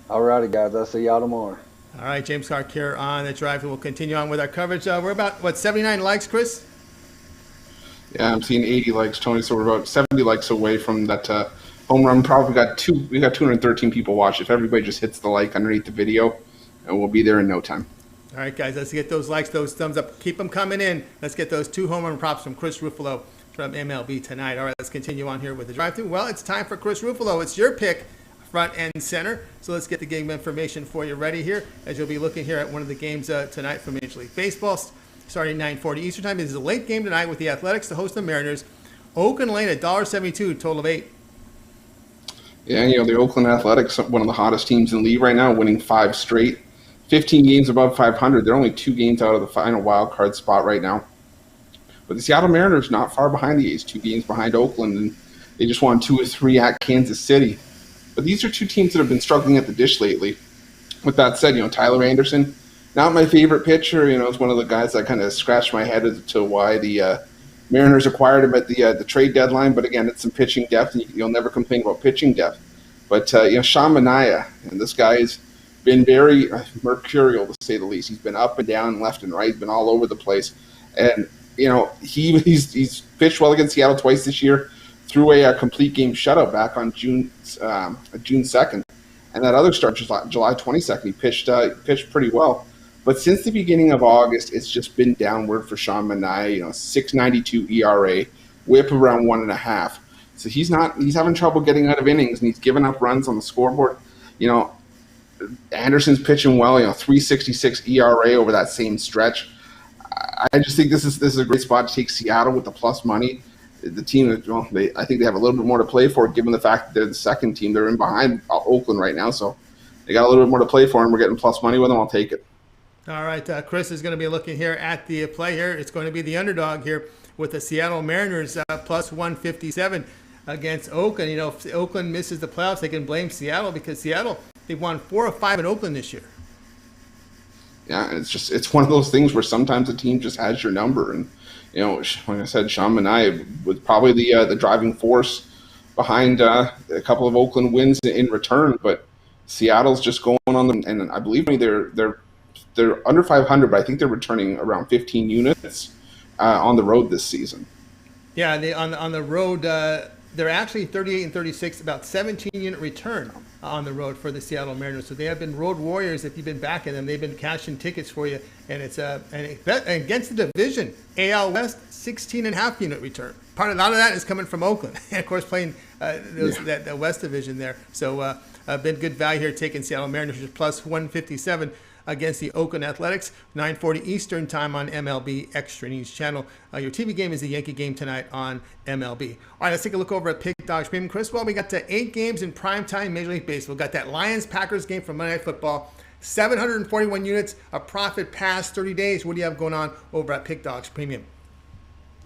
All righty, guys. I'll see y'all tomorrow. All right, James Clark here on the drive. We'll continue on with our coverage. We're about, 79 likes, Chris? Yeah, I'm seeing 80 likes, Tony, so we're about 70 likes away from that home run. Probably we got 213 people watch. If everybody just hits the like underneath the video, and we'll be there in no time. All right, guys, let's get those likes, those thumbs up. Keep them coming in. Let's get those 2 home run props from Chris Ruffolo from MLB tonight. All right, let's continue on here with the drive-thru. Well, it's time for Chris Ruffolo. It's your pick, front and center. So let's get the game information for you ready here, as you'll be looking here at one of the games tonight from Major League Baseball. Starting at 9:40 Eastern Time. It is a late game tonight with the Athletics to host the Mariners. Oakland Lane at $1.72, total of 8. Yeah, the Oakland Athletics, one of the hottest teams in the league right now, winning 5 straight. 15 games above 500. They're only 2 games out of the final wild card spot right now. But the Seattle Mariners not far behind the A's, 2 games behind Oakland, and they just won 2 or 3 at Kansas City. But these are 2 teams that have been struggling at the dish lately. With that said, Tyler Anderson, not my favorite pitcher. It's one of the guys that kind of scratched my head as to why the Mariners acquired him at the trade deadline. But again, it's some pitching depth, and you'll never complain about pitching depth. But Sean Manaea, and this guy has been very mercurial to say the least. He's been up and down, left and right, been all over the place, and he's pitched well against Seattle twice this year. Threw a complete game shutout back on June 2nd, and that other start, July 22nd, he pitched pretty well. But since the beginning of August, it's just been downward for Sean Manaea. 6.92 ERA, WHIP around 1.5. So he's having trouble getting out of innings, and he's giving up runs on the scoreboard. Anderson's pitching well. 3.66 ERA over that same stretch. I just think this is a great spot to take Seattle with the plus money. The team, I think they have a little bit more to play for, given the fact that they're the second team. They're in behind Oakland right now, so they got a little bit more to play for, and we're getting plus money with them. I'll take it. All right, Chris is going to be looking here at the play here. It's going to be the underdog here with the Seattle Mariners plus 157 against Oakland. If Oakland misses the playoffs, they can blame Seattle because Seattle, they've won 4 of 5 in Oakland this year. Yeah, it's one of those things where sometimes a team just has your number, and like I said, Sean Manaea was probably the driving force behind a couple of Oakland wins in return. But Seattle's just going on them, and I believe they're under 500, but I think they're returning around 15 units on the road this season. Yeah, on the road, they're actually 38 and 36, about 17 unit return on the road for the Seattle Mariners. So they have been road warriors. If you've been backing them, they've been cashing tickets for you. And it's against the division, AL West, 16.5 unit return. A lot of that is coming from Oakland, and of course playing that West division there. So been good value here taking Seattle Mariners plus 157 against the Oakland Athletics, 9:40 Eastern time on MLB Extra News Channel. Your TV game is the Yankee game tonight on MLB. All right, let's take a look over at Pick Dawgz Premium. Chris, well, we got 8 games in primetime Major League Baseball. We got that Lions-Packers game from Monday Night Football, 741 units, a profit past 30 days. What do you have going on over at Pick Dawgz Premium?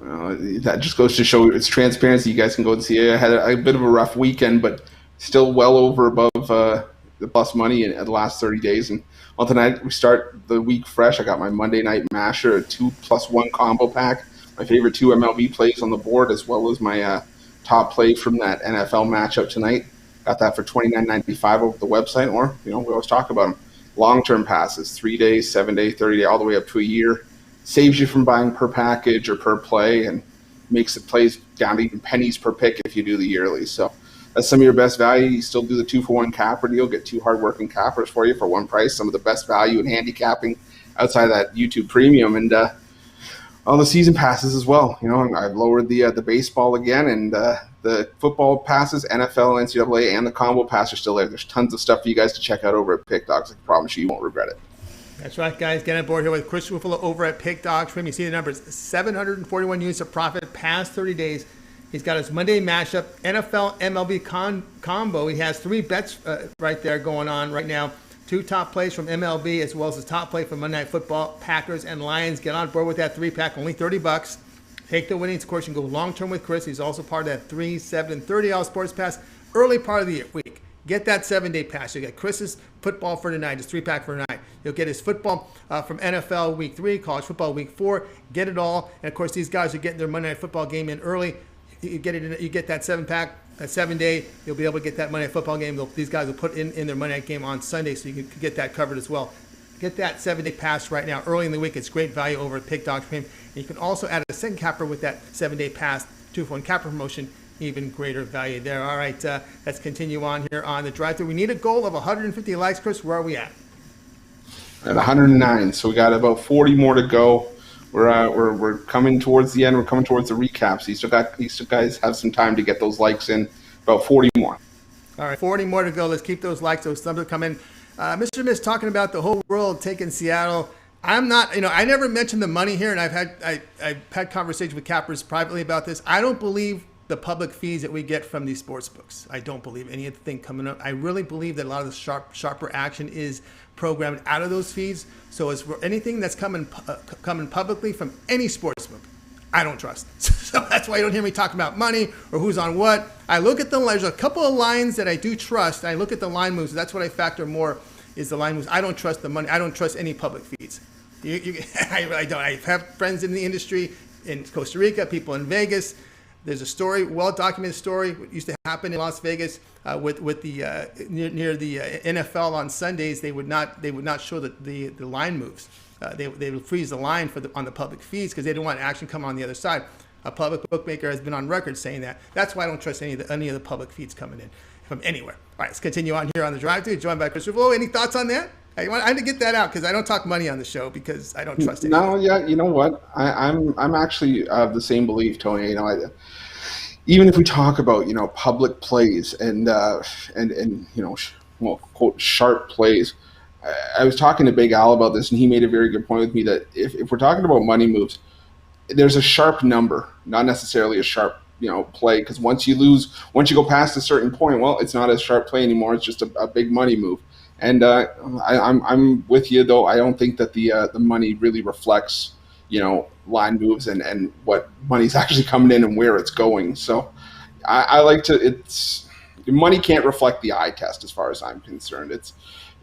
That just goes to show it's transparency. You guys can go and see it. I had a bit of a rough weekend, but still well over above the plus money in the last 30 days. And tonight we start the week fresh. I got my Monday night masher, a 2+1 combo pack, my favorite 2 MLB plays on the board, as well as my top play from that NFL matchup tonight. Got that for $29.95 over the website, or we always talk about them. Long-term passes, 3 days, 7 day, 30 day, all the way up to a year. Saves you from buying per package or per play, and makes it plays down to even pennies per pick if you do the yearly. So that's some of your best value. You still do the 2-for-1 capper deal. Get 2 hardworking cappers for you for one price. Some of the best value in handicapping outside of that YouTube Premium, and all the season passes as well. I've lowered the baseball again, and the football passes, NFL, NCAA, and the combo pass are still there. There's tons of stuff for you guys to check out over at Pick Dawgz. I promise you won't regret it. That's right, guys. Get on board here with Chris Ruffolo over at Pick Dawgz Premium. You see the numbers: 741 units of profit past 30 days. He's got his Monday mashup, NFL, MLB combo. He has 3 bets right there going on right now. 2 top plays from MLB, as well as his top play from Monday Night Football, Packers and Lions. Get on board with that 3-pack, only $30. Take the winnings. Of course, you can go long-term with Chris. He's also part of that 3, 7, and $30 sports pass early part of the week. Get that 7-day pass. You get Chris's football for tonight, his 3-pack for tonight. You'll get his football from NFL Week 3, college football Week 4. Get it all. And, of course, these guys are getting their Monday Night Football game in early. You get it in, you get that 7-pack, that 7-day. You'll be able to get that Monday Night Football game. These guys will put in their Monday Night game on Sunday, so you can get that covered as well. Get that 7-day pass right now early in the week. It's great value over at Pick Dawgz Premium. And you can also add a second capper with that 7-day pass, 2-for-1 capper promotion. Even greater value there. All right, let's continue on here on the drive-thru. We need a goal of 150 likes, Chris. Where are we at? At 109, so we got about 40 more to go. We're coming towards the end. We're coming towards the recaps. These guys have some time to get those likes in. About 40 more. All right, 40 more to go. Let's keep those likes. Those thumbs come in. Mr. Miss talking about the whole world taking Seattle. I'm not, I never mentioned the money here, and I've had conversations with cappers privately about this. I don't believe the public fees that we get from these sports books. I don't believe anything coming up. I really believe that a lot of the sharper action is programmed out of those fees. So as for anything that's coming publicly from any sports book, I don't trust. So that's why you don't hear me talk about money or who's on what. I look at there's a couple of lines that I do trust. I look at the line moves. That's what I factor more is the line moves. I don't trust the money. I don't trust any public feeds. I don't. I have friends in the industry in Costa Rica, people in Vegas. There's a story, well-documented story, what used to happen in Las Vegas with the near the NFL on Sundays. They would not show the line moves. They would freeze the line on the public feeds because they didn't want action come on the other side. A public bookmaker has been on record saying that. That's why I don't trust any of the public feeds coming in from anywhere. All right, let's continue on here on the drive-thru. Joined by Chris Ruffolo. Any thoughts on that? I had to get that out because I don't talk money on the show because I don't trust it. No, yeah, you know what? I'm actually of the same belief, Tony. Even if we talk about public plays and quote sharp plays, I was talking to Big Al about this, and he made a very good point with me that if we're talking about money moves, there's a sharp number, not necessarily a sharp play, because once you go past a certain point, well, it's not a sharp play anymore. It's just a big money move. And I'm with you, though. I don't think that the money really reflects line moves and what money's actually coming in and where it's going. So I like to. Money can't reflect the eye test as far as I'm concerned.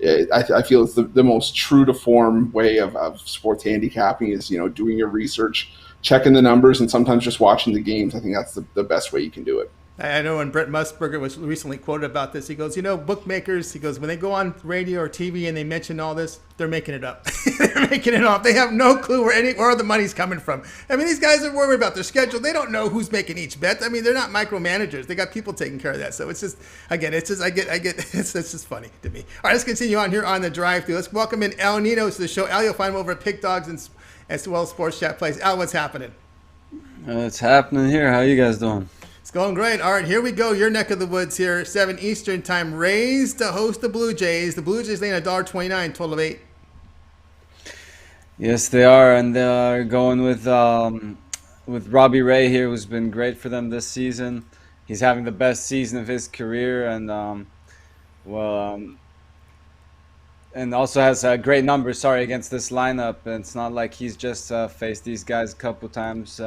I feel it's the most true to form way of sports handicapping is doing your research, checking the numbers, and sometimes just watching the games. I think that's the best way you can do it. I know when Brett Musburger was recently quoted about this, he goes, bookmakers, he goes, when they go on radio or TV and they mention all this, they're making it up. They're making it up. They have no clue where the money's coming from. I mean, these guys are worried about their schedule. They don't know who's making each bet. I mean, they're not micromanagers. They got people taking care of that. So it's just, again, it's just funny to me. All right, let's continue on here on the drive-thru. Let's welcome in El Ninos to the show. El, you'll find him over at Pick Dawgz and as well as Sports Chat Plays. El, what's happening? It's happening here. How you guys doing? It's going great. All right, here we go. Your neck of the woods here. 7 Eastern time. Rays to host the Blue Jays. The Blue Jays laying $1.29, total of 8. Yes, they are, and they're going with Robbie Ray here, who's been great for them this season. He's having the best season of his career, and and also has great numbers. Against this lineup. And it's not like he's just faced these guys a couple times.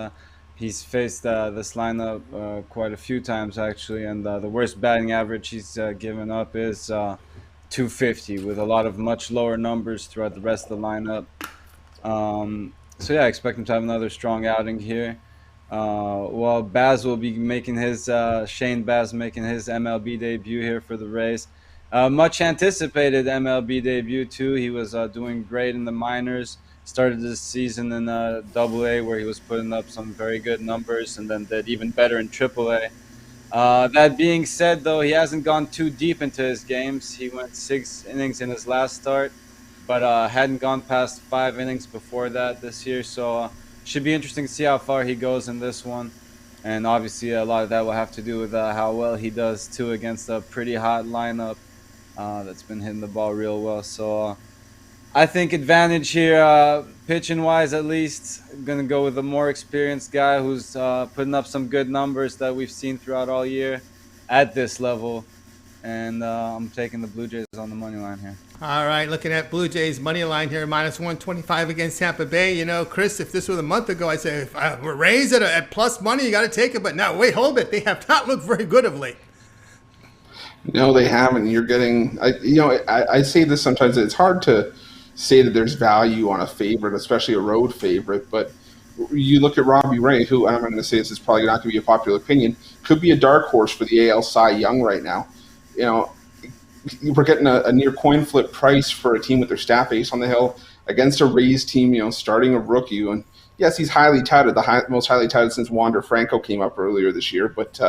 He's faced this lineup quite a few times, actually, and the worst batting average he's given up is 250, with a lot of much lower numbers throughout the rest of the lineup. So yeah, I expect him to have another strong outing here. Baz will be making his Shane Baz making his MLB debut here for the Rays. Much anticipated MLB debut too. He was doing great in the minors. Started this season in AA, where he was putting up some very good numbers, and then did even better in AAA. That being said, though, he hasn't gone too deep into his games. He went 6 innings in his last start, but hadn't gone past 5 innings before that this year. So should be interesting to see how far he goes in this one. And obviously a lot of that will have to do with how well he does too against a pretty hot lineup that's been hitting the ball real well. So I think advantage here, pitching-wise at least. I'm going to go with a more experienced guy who's putting up some good numbers that we've seen throughout all year at this level. And I'm taking the Blue Jays on the money line here. All right, looking at Blue Jays money line here, minus 125 against Tampa Bay. Chris, if this was a month ago, I'd say if we're raised at plus money, you got to take it. But now, wait, hold it. They have not looked very good of late. No, they haven't. You're getting, I say this sometimes. It's hard to say that there's value on a favorite, especially a road favorite. But you look at Robbie Ray, who, and I'm going to say this is probably not going to be a popular opinion, could be a dark horse for the AL Cy Young right now. We're getting a near coin flip price for a team with their staff ace on the hill against a Rays team, starting a rookie. And yes, he's highly touted, most highly touted since Wander Franco came up earlier this year. But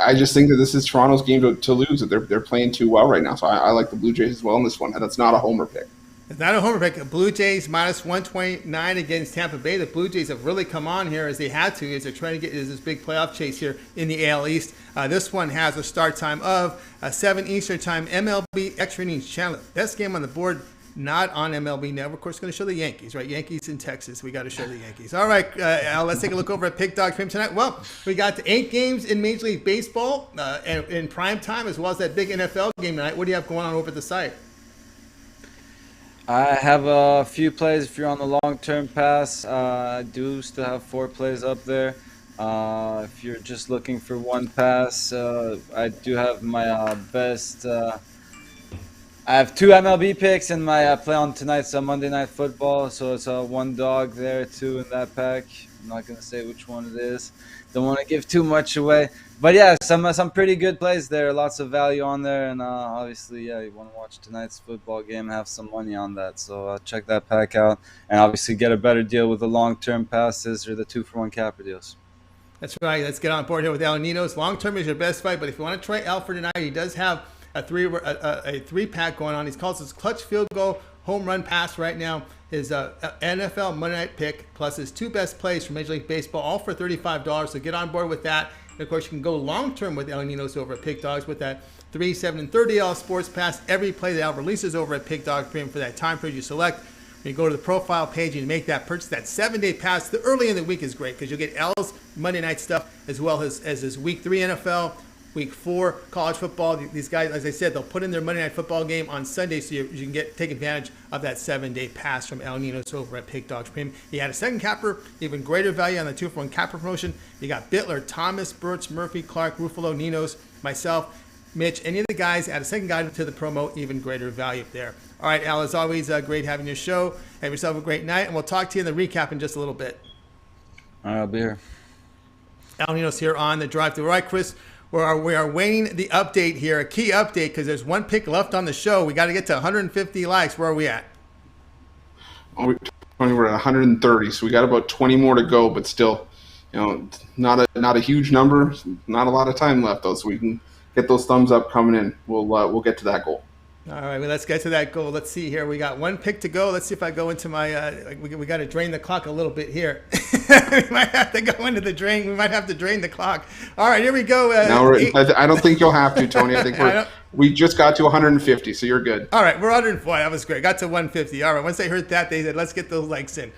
I just think that this is Toronto's game to lose. They're playing too well right now. So I like the Blue Jays as well in this one. And that's not a homer pick. It's not a homer pick. Blue Jays minus 129 against Tampa Bay. The Blue Jays have really come on here as they had to, as they're trying to get this big playoff chase here in the AL East. This one has a start time of 7 Eastern time, MLB Extra Innings Challenge. Best game on the board not on MLB Network. Of course, going to show the Yankees, right? Yankees in Texas. We got to show the Yankees. All right, Al, let's take a look over at Pick Dawgz Premium tonight. Well, we got 8 games in Major League Baseball in prime time, as well as that big NFL game tonight. What do you have going on over the site? I have a few plays if you're on the long-term pass. I do still have 4 plays up there. If you're just looking for one pass, I do have my best. I have 2 MLB picks in my play on tonight's Monday Night Football. So it's one dog there, 2 in that pack. I'm not gonna say which one it is. Don't want to give too much away. But yeah, some pretty good plays there. Lots of value on there, and obviously, yeah, you want to watch tonight's football game and have some money on that. So check that pack out, and obviously get a better deal with the long-term passes or the 2-for-1 capper deals. That's right. Let's get on board here with Al Ninos. Long-term is your best fight, but if you want to try Al for tonight, he does have a 3-pack going on. He calls his clutch field goal, home run pass right now. His NFL Monday Night pick plus his 2 best plays from Major League Baseball, all for $35. So get on board with that. And of course, you can go long-term with Al Ninos over at Pick Dawgz with that 3, 7, and $30 sports pass. Every play that Al releases over at Pick Dawgz Premium for that time period you select. When you go to the profile page and make that purchase, that 7-day pass, the early in the week is great because you'll get Al's Monday night stuff as well as his week 3 NFL, week 4 college football. These guys, as I said, they'll put in their Monday night football game on Sunday so you can take advantage of that 7-day pass from Al Ninos over at Pick Dawgz Premium. He had a second capper, even greater value on the 2-for-1 capper promotion. You got Bitler, Thomas, Burts, Murphy, Clark, Ruffolo, Ninos, myself, Mitch, any of the guys add a second guy to the promo, even greater value there. All right, Al, as always, great having your show. Have yourself a great night, and we'll talk to you in the recap in just a little bit. All right, I'll be here. Al Ninos here on the drive through. All right, Chris, we are waiting the update here, a key update, because there's 1 pick left on the show. We got to get to 150 likes. Where are we at? We're at 130, so we got about 20 more to go, but still, not a huge number, not a lot of time left though, so we can get those thumbs up coming in. We'll get to that goal. All right, well, let's get to that goal. Let's see here. We got 1 pick to go. Let's see if I go into my we got to drain the clock a little bit here. We might have to go into the drain. We might have to drain the clock. All right, here we go. I don't think you'll have to, Tony. I think we just got to 150, so you're good. All right, we're 104. That was great. Got to 150. All right, once they heard that, they said, let's get those likes in.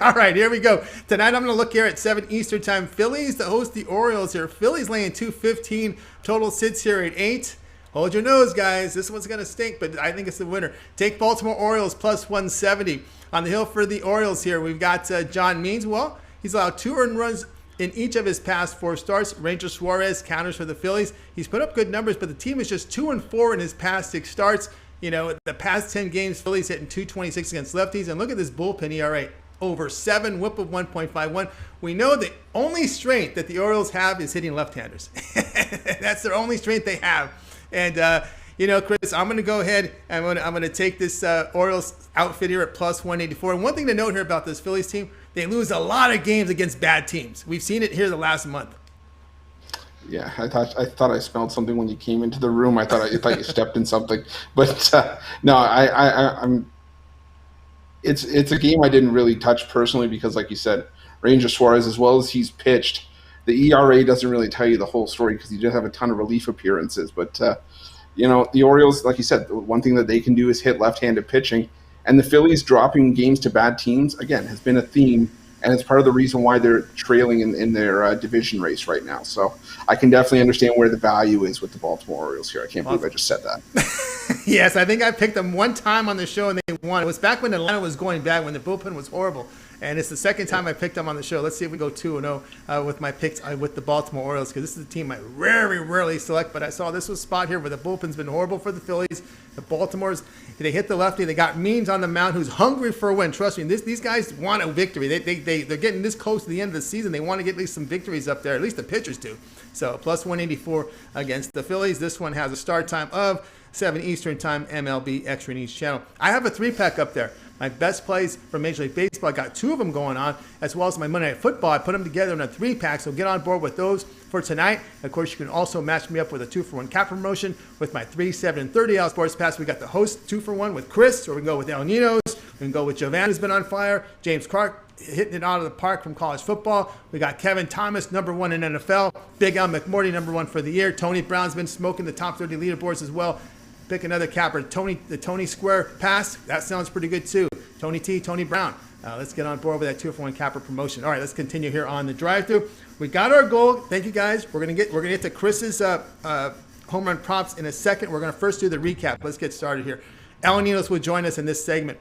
All right, here we go. Tonight, I'm going to look here at 7 Eastern time. Phillies to host the Orioles here. Phillies laying 215. Total sits here at 8. Hold your nose, guys. This one's going to stink, but I think it's the winner. Take Baltimore Orioles plus 170. On the hill for the Orioles here, we've got John Means. Well, he's allowed 2 earned runs in each of his past 4 starts. Ranger Suarez counters for the Phillies. He's put up good numbers, but the team is just 2-4 in his past 6 starts. The past 10 games, Phillies hitting .226 against lefties. And look at this bullpen ERA. Over 7, whip of 1.51. We know the only strength that the Orioles have is hitting left-handers. That's their only strength they have. And, Chris, I'm going to go ahead and I'm going to take this Orioles outfit here at plus 184. And one thing to note here about this Phillies team, they lose a lot of games against bad teams. We've seen it here the last month. Yeah, I thought I smelled something when you came into the room. I thought you stepped in something. But, no, I'm. It's a game I didn't really touch personally because, like you said, Ranger Suarez, as well as he's pitched, the ERA doesn't really tell you the whole story because he did have a ton of relief appearances. But, the Orioles, like you said, one thing that they can do is hit left-handed pitching. And the Phillies dropping games to bad teams, again, has been a theme. And it's part of the reason why they're trailing in their division race right now. So I can definitely understand where the value is with the Baltimore Orioles here. I can't believe I just said that. Yes, I think I picked them 1 time on the show and they won. It was back when Atlanta was going bad, when the bullpen was horrible. And it's the second time I picked them on the show. Let's see if we go 2-0 with my picks with the Baltimore Orioles, because this is a team I rarely select. But I saw this was a spot here where the bullpen's been horrible for the Phillies. The Baltimore's, they hit the lefty. They got Means on the mound who's hungry for a win. Trust me, these guys want a victory. They're getting this close to the end of the season. They want to get at least some victories up there. At least the pitchers do. So plus 184 against the Phillies. This one has a start time of 7 Eastern time, MLB extra in each channel. I have a 3-pack up there. My best plays from Major League Baseball. I got 2 of them going on, as well as my Monday Night Football. I put them together in a 3-pack, so get on board with those for tonight. Of course, you can also match me up with a 2-for-1 cap promotion with my 3, 7, and $30 sports pass. We got the host 2-for-1 with Chris, or we can go with El Ninos. We can go with Jovan, who's been on fire. James Clark hitting it out of the park from college football. We got Kevin Thomas, #1 in NFL. Big Al McMorty, #1 for the year. Tony Brown's been smoking the top 30 leaderboards as well. pick another capper. The Tony Square pass, that sounds pretty good too. Tony T, Tony Brown. Let's get on board with that 2-for-1 capper promotion. All right, let's continue here on the drive-through. We got our goal. Thank you guys. We're gonna get to Chris's home run props in a second. We're gonna first do the recap. Let's get started here. Ninos will join us in this segment.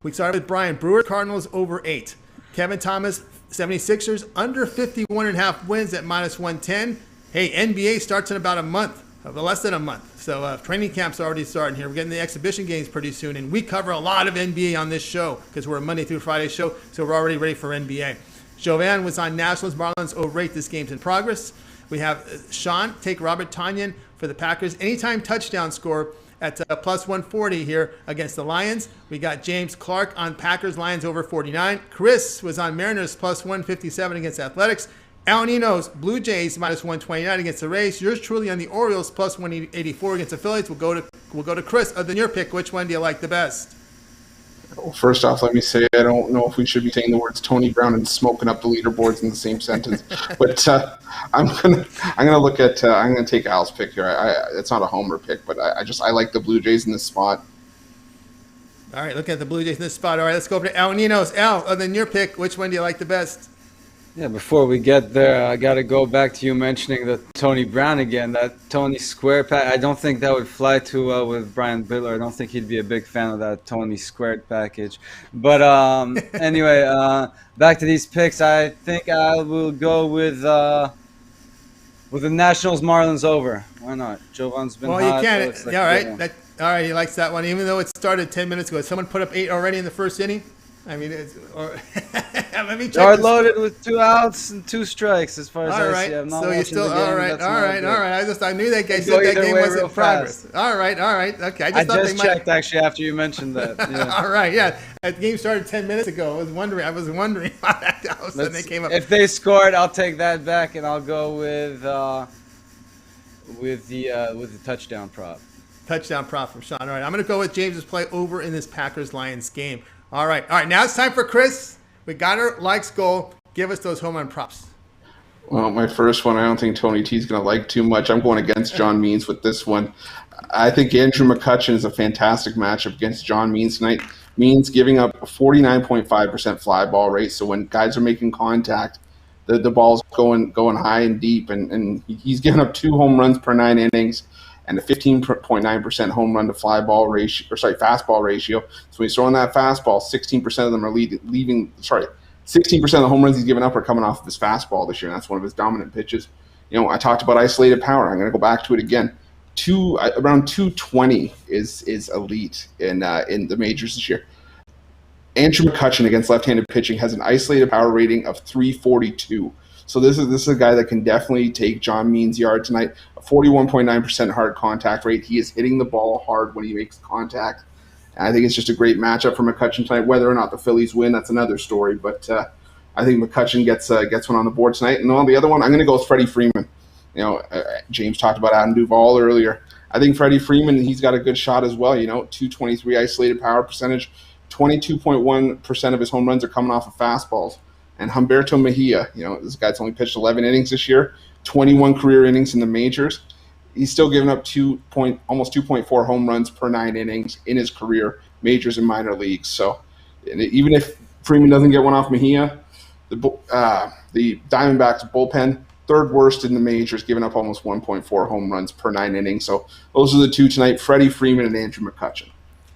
We started with Brian. Brewers Cardinals over 8. Kevin Thomas 76ers under 51.5 wins at -110. Hey, NBA starts in about a month, less than a month. So training camp's already starting here. We're getting the exhibition games pretty soon, and we cover a lot of NBA on this show because we're a Monday through Friday show, so we're already ready for NBA. Jovan was on Nationals. Marlins over 8. This game's in progress. We have Sean take Robert Tonyan for the Packers. Anytime touchdown score at +140 here against the Lions. We got James Clark on Packers Lions over 49. Chris was on Mariners +157 against Athletics. Ninos Blue Jays -129 against the Rays. Yours truly on the Orioles +184 against the Phillies. We'll go to Chris. Other than your pick, which one do you like the best? Well, first off, let me say I don't know if we should be saying the words Tony Brown and smoking up the leaderboards in the same sentence, but I'm gonna take Al's pick here. It's not a homer pick, but I like the Blue Jays in this spot. All right, looking at the Blue Jays in this spot. All right, let's go over to Al Ninos. Al, other than your pick, which one do you like the best? Yeah, before we get there, I got to go back to you mentioning the Tony Brown again, that Tony Square pack. I don't think that would fly too well with Brian Bitler. I don't think he'd be a big fan of that Tony Squared package. But anyway, back to these picks. I think I will go with the Nationals Marlins over. Why not? Jovan's been hot. Well, you can't. Like all right. All right, he likes that one, even though it started 10 minutes ago. Someone put up 8 already in the first inning. I mean, let me check. Yard loaded with 2 outs and 2 strikes, as far as all I right. see. I'm not so you still the game. all right. I knew that guy said that game wasn't in progress. All right. Okay, I just checked actually after you mentioned that. Yeah. All right, yeah. The game started 10 minutes ago. I was wondering why that all of a sudden they came up. If they scored, I'll take that back and I'll go with the touchdown prop. Touchdown prop from Sean. All right, I'm going to go with James's play over in this Packers-Lions game. All right. Now it's time for Chris. We got our likes goal. Give us those home run props. Well, my first one, I don't think Tony T's going to like too much. I'm going against John Means with this one. I think Andrew McCutchen is a fantastic matchup against John Means tonight. Means giving up a 49.5% fly ball rate. So when guys are making contact, the ball's going high and deep, and he's given up 2 home runs per 9 innings. And a 15.9% home run to fastball ratio. So when he's throwing that fastball, 16% of them are 16% of the home runs he's given up are coming off of his fastball this year, and that's one of his dominant pitches. You know, I talked about isolated power. I'm going to go back to it again. Around 220 is elite in the majors this year. Andrew McCutchen against left-handed pitching has an isolated power rating of 342. So this is a guy that can definitely take John Means' yard tonight. A 41.9% hard contact rate. He is hitting the ball hard when he makes contact. And I think it's just a great matchup for McCutchen tonight. Whether or not the Phillies win, that's another story. But I think McCutchen gets one on the board tonight. And on the other one, I'm going to go with Freddie Freeman. You know, James talked about Adam Duvall earlier. I think Freddie Freeman, he's got a good shot as well. You know, 223 isolated power percentage. 22.1% of his home runs are coming off of fastballs. And Humberto Mejia, you know, this guy's only pitched 11 innings this year, 21 career innings in the majors. He's still given up almost 2.4 home runs per 9 innings in his career, majors and minor leagues. So even if Freeman doesn't get one off Mejia, the Diamondbacks bullpen, 3rd worst in the majors, giving up almost 1.4 home runs per 9 innings. So those are the 2 tonight, Freddie Freeman and Andrew McCutchen.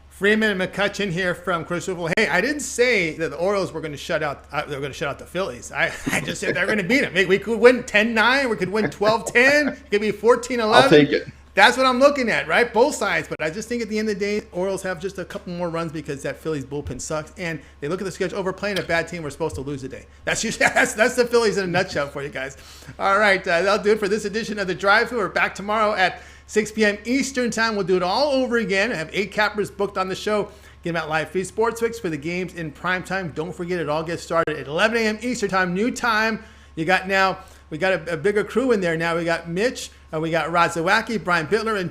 Freeman and McCutchen here from Chris Ruffolo. Hey, I didn't say that the Orioles were going to shut out. They were going to shut out the Phillies. I just said they're going to beat them. We could win 10-9. We could win 12-10. It could be 14-11. I'll take it. That's what I'm looking at, right? Both sides. But I just think at the end of the day, Orioles have just a couple more runs because that Phillies bullpen sucks. And they look at the schedule. We're playing a bad team. We're supposed to lose today. That's the Phillies in a nutshell for you guys. All right, that'll do it for this edition of the Drive-Thru. We're back tomorrow at 6 p.m. Eastern Time. We'll do it all over again. I have 8 cappers booked on the show. Give out live free sports picks for the games in prime time. Don't forget, it all gets started at 11 a.m. Eastern Time, new time. We got a bigger crew in there now. We got Mitch, we got Rod Zawacki, Brian Bitler, and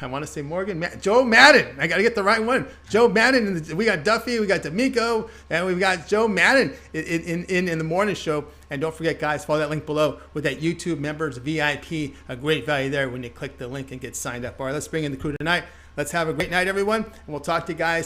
I want to say Morgan, Joe Madden. I got to get the right one. Joe Madden. And we got Duffy, we got D'Amico, and we've got Joe Madden in the morning show. And don't forget, guys, follow that link below with that YouTube members VIP. A great value there when you click the link and get signed up. All right, let's bring in the crew tonight. Let's have a great night, everyone. And we'll talk to you guys